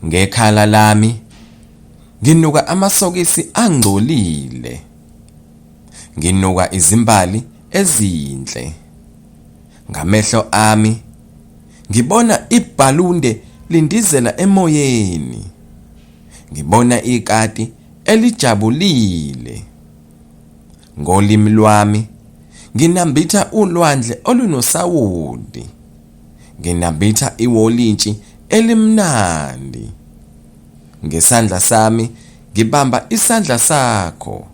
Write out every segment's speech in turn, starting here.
Ngekhala lami nginuka amasokisi angcolile. Nginuka izimbali ezinhle. Ngamehlo ami ngibona ibhalunde lindizela emoyeni. Ngibona ikati elijabulile. Ngolimi lwami nginambitha ulwandle olunosawudi. Nginambitha iwolintshi elimnandi. Ngesandla sami ngibamba isandla sakho.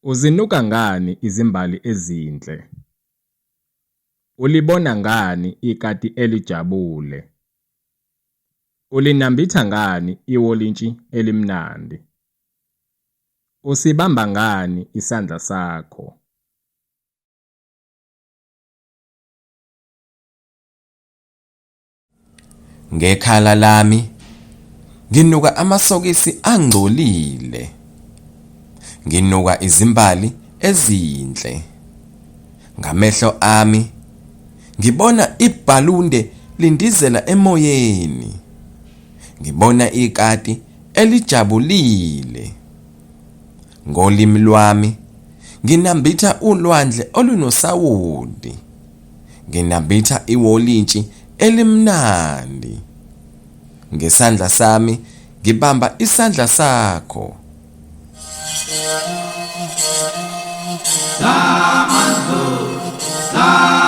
Uzinuka ngani izimbali ezinhle? Ulibona ngani ikati elijabule? Ulinambitha ngani iwolintshi elimnandi? Usibamba ngani isandla sakho? Ngekhala lami nginuka amasokisi angcolile. Nginuka izimbali ezinhle. Ngamehlo ami ngibona ibhalunde lindizela emoyeni. Ngibona ikati elijabulile. Ngolimi lwami nginambitha ulwandle olunosawudi. Nginambitha iwolintshi elimnandi. Ngesandla sami ngibamba isandla sakho. Samantha